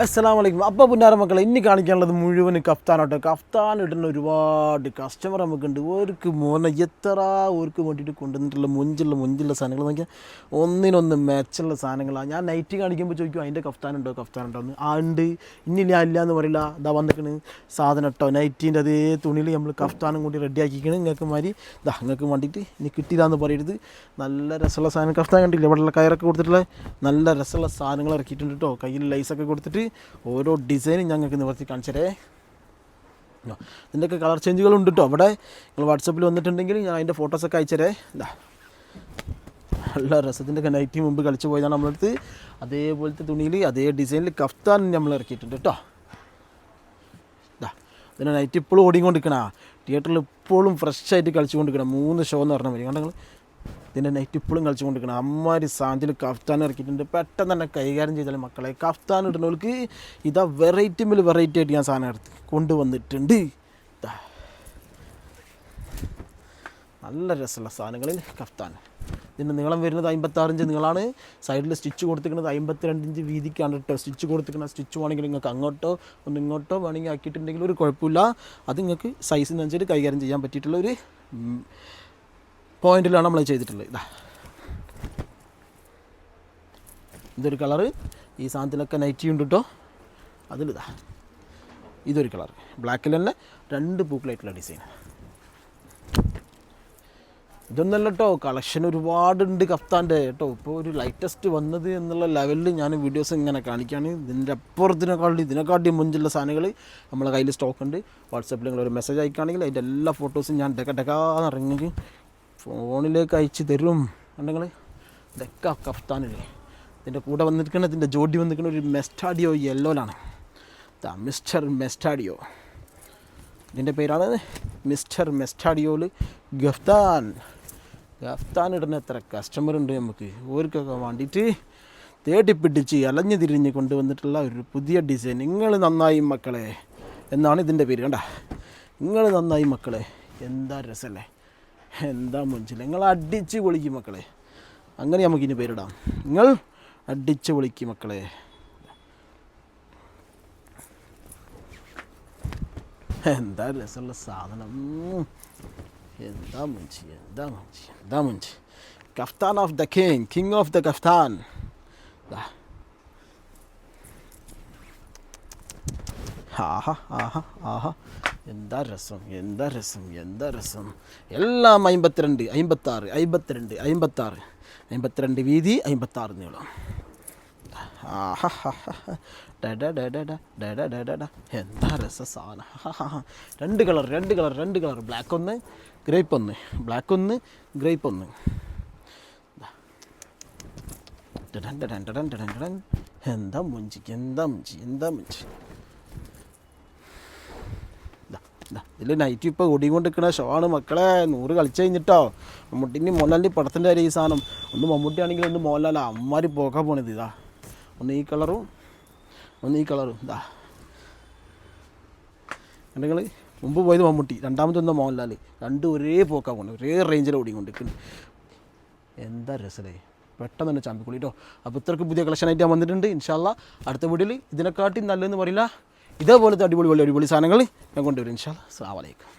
അസ്സലാമു അലൈക്കും. അപ്പോൾ പുന്നാര മക്കളെ, ഇനി കാണിക്കാനുള്ളത് മുഴുവൻ കഫ്താനോട്ടോ. കഫ്താൻ ഇടുന്ന ഒരുപാട് കസ്റ്റമർ നമുക്കുണ്ട്. ഓർക്ക് മോനെ എത്ര ഓർക്ക് വേണ്ടിയിട്ട് കൊണ്ടുവന്നിട്ടുള്ള മുഞ്ചുള്ള സാധനങ്ങൾ നോക്കിയാൽ ഒന്നിനൊന്ന് മെച്ചുള്ള സാധനങ്ങളാണ്. ഞാൻ നൈറ്റ് കാണിക്കുമ്പോൾ ചോദിക്കും അതിൻ്റെ കഫ്താനുണ്ടോ എന്ന്. ആ ഉണ്ട്, ഇനി ഞാൻ ഇല്ല എന്ന് പറയില്ല. ഇതാ വന്നിക്കണ് സാധനം കേട്ടോ. നൈറ്റിൻ്റെ അതേ തുണിയിൽ നമ്മൾ കഫ്താനും കൂടി റെഡിയാക്കിക്കണ്. നിങ്ങൾക്ക് മാതിരി ഇതാ നിങ്ങൾക്ക് വേണ്ടിയിട്ട് ഇനി കിട്ടിയില്ലാന്ന് പറയരുത്. നല്ല രസമുള്ള സാധനം. കഫ്താൻ കണ്ടില്ല, ഇവിടെ കയറൊക്കെ കൊടുത്തിട്ടുള്ള നല്ല രസമുള്ള സാധനങ്ങൾ ഇറക്കിയിട്ടുണ്ട് കേട്ടോ. കയ്യിൽ ലൈസൊക്കെ കൊടുത്തിട്ട് ഓരോ ഡിസൈനും ഞങ്ങൾക്ക് നിവർത്തി കാണിച്ചേ. ഇതിൻ്റെയൊക്കെ കളർ ചേഞ്ചുകളുണ്ട് കേട്ടോ. അവിടെ നിങ്ങൾ വാട്സപ്പിൽ വന്നിട്ടുണ്ടെങ്കിൽ ഞാൻ അതിൻ്റെ ഫോട്ടോസൊക്കെ അയച്ചരേ. ഇതാ നല്ല രസത്തിൻ്റെ നൈറ്റി മുമ്പ് കളിച്ച് പോയതാണ് നമ്മളടുത്ത്. അതേപോലത്തെ തുണിയിൽ അതേ ഡിസൈനിൽ കഫ്താൻ നമ്മൾ ഇറക്കിയിട്ടുണ്ട് കേട്ടോ. ഇതാ ഇതിൻ്റെ നൈറ്റ് ഇപ്പോഴും ഓടിക്കൊണ്ടിരിക്കണ, തിയേറ്ററിൽ ഇപ്പോഴും ഫ്രഷായിട്ട് കളിച്ചുകൊണ്ടിരിക്കണം. 3 ഷോ എന്ന് പറഞ്ഞാൽ മതി. കണ്ടങ്ങൾ ഇതിൻ്റെ നൈറ്റ് ഇപ്പോഴും കളിച്ചുകൊണ്ടിരിക്കണം. അമ്മാരി സാഞ്ചിൽ കഫ്താൻ ഇറക്കിയിട്ടുണ്ട്. പെട്ടെന്ന് തന്നെ കൈകാര്യം ചെയ്താൽ മക്കളെ, കഫ്താൻ ഇടുന്നവർക്ക് ഇതാ വെറൈറ്റി മേൽ വെറൈറ്റി ആയിട്ട് ഞാൻ സാധനം എടുത്ത് കൊണ്ടുവന്നിട്ടുണ്ട്. നല്ല രസമുള്ള സാധനങ്ങളിൽ കഫ്താൻ. ഇതിൻ്റെ നീളം വരുന്നത് 56 ഇഞ്ച് നീളമാണ്. സൈഡിൽ സ്റ്റിച്ച് കൊടുത്തിരിക്കുന്നത് 52 ഇഞ്ച് വീതിക്കാണ് കേട്ടോ സ്റ്റിച്ച് കൊടുത്തിരിക്കുന്നത്. സ്റ്റിച്ച് വേണമെങ്കിൽ നിങ്ങൾക്ക് അങ്ങോട്ടോ ഒന്ന് ഇങ്ങോട്ടോ വേണമെങ്കിൽ ആക്കിയിട്ടുണ്ടെങ്കിൽ ഒരു കുഴപ്പമില്ല. അത് നിങ്ങൾക്ക് സൈസിനനുസരിച്ച് കൈകാര്യം ചെയ്യാൻ പറ്റിയിട്ടുള്ള ഒരു പോയിന്റിലാണ് നമ്മൾ ചെയ്തിട്ടുള്ളത്. ഇതൊരു കളറ്. ഈ സാധനത്തിലൊക്കെ നൈറ്റി ഉണ്ട് കേട്ടോ. അതിലിതാ ഇതൊരു കളർ, ബ്ലാക്കിൽ തന്നെ 2 പൂക്കളായിട്ടുള്ള ഡിസൈൻ. ഇതൊന്നല്ല കേട്ടോ, കളക്ഷൻ ഒരുപാടുണ്ട് കഫ്താൻ്റെ കേട്ടോ. ഇപ്പോൾ ഒരു ലൈറ്റസ്റ്റ് വന്നത് എന്നുള്ള ലെവലിൽ ഞാൻ വീഡിയോസ് ഇങ്ങനെ കാണിക്കുകയാണ്. ഇതിൻ്റെ ഇതിനെക്കാട്ടി മുഞ്ചുള്ള സാധനങ്ങൾ നമ്മളെ കയ്യിൽ സ്റ്റോക്ക് ഉണ്ട്. വാട്സാപ്പിൽ നിങ്ങൾ ഒരു മെസ്സേജ് അയക്കുകയാണെങ്കിൽ അതിൻ്റെ എല്ലാ ഫോട്ടോസും ഞാൻ ഡെക്കാന്ന് ഇറങ്ങി ഫോണിലേക്ക് അയച്ച് തരും. ഉണ്ടെങ്കിൽ ഇതൊക്കെ കഫ്താനില്ലേ. ഇതിൻ്റെ കൂടെ വന്നിരിക്കുന്ന ഇതിൻ്റെ ജോഡി വന്നിരിക്കുന്ന ഒരു മെസ്റ്റാഡിയോ യെല്ലോയിലാണ്. മിസ്റ്റർ മെസ്റ്റാഡിയോ, ഇതിൻ്റെ പേരാണ് മിസ്റ്റർ മെസ്റ്റാഡിയോയിൽ ഗഫ്താൻ. ഗഫ്താൻ ഇടുന്ന എത്ര കസ്റ്റമർ ഉണ്ട് നമുക്ക്. ഓർക്കൊക്കെ വേണ്ടിയിട്ട് തേടിപ്പിടിച്ച് അലഞ്ഞു തിരിഞ്ഞ് കൊണ്ടുവന്നിട്ടുള്ള ഒരു പുതിയ ഡിസൈൻ. നിങ്ങൾ നന്നായി മക്കളെ എന്നാണ് ഇതിൻ്റെ പേര്. കണ്ട, നിങ്ങൾ നന്നായി മക്കളെ. എന്താ രസമല്ലേ, എന്താ മുഞ്ചില്ല. നിങ്ങൾ അടിച്ച് പൊളിക്കും മക്കളെ. അങ്ങനെ നമുക്കിനി പേരിടാം. നിങ്ങൾ അടിച്ച് പൊളിക്കും മക്കളെ. എന്താ രസമുള്ള സാധനം. എന്താ മുഞ്ചി. Kaftan of the king of the kaftan. ആഹാ എന്താ രസം. എല്ലാം 52, 56, 52 വീതി, 56 നീളം. എന്താ രസ സാധനം. 2 കളർ, ബ്ലാക്ക് ഒന്ന് ഗ്രേപ്പ് ഒന്ന്, ബ്ലാക്ക് ഒന്ന് ഗ്രേപ്പ് ഒന്ന്. എന്താ മുഞ്ചി. ഇതിൽ നൈറ്റ് ഇപ്പോൾ ഓടിക്കൊണ്ടിരിക്കുന്ന ഷോ ആണ് മക്കളെ. 100 കളിച്ച് കഴിഞ്ഞിട്ടോ. മമ്മൂട്ടിൻ്റെ മോഹൻലാലിൻ്റെ പടത്തിൻ്റെ കാര്യം ഈ സാധനം. ഒന്ന് മമ്മൂട്ടി ആണെങ്കിൽ ഒന്ന് മോഹൻലാൽ. അമ്മാരി പോക്കാൻ പോണത് ഇതാ. ഒന്ന് ഈ കളറും ഇതാ. നിങ്ങൾ മുമ്പ് പോയത് മമ്മൂട്ടി, രണ്ടാമതൊന്നും മോഹൻലാൽ. 2 ഒരേ പോക്കാൻ പോകണം, ഒരേ റേഞ്ചിൽ ഓടിക്കൊണ്ടിരിക്കുന്നു. എന്താ രസമല്ലേ. പെട്ടെന്ന് തന്നെ ചാമ്പിക്കുള്ളി കേട്ടോ. അപ്പോൾ ഇത്രയ്ക്ക് പുതിയ കളക്ഷനായിട്ട് ഞാൻ വന്നിട്ടുണ്ട്. ഇൻഷാ അല്ലാ അടുത്ത വീഡിയോയിൽ ഇതിനെക്കാട്ടി നല്ലതെന്ന് പറയില്ല, ഇതേപോലത്തെ അടിപൊളി സാധനങ്ങൾ ഞാൻ കൊണ്ടുവരും ഇൻഷാ അല്ലാ. അസ്സലാമു അലൈക്കും.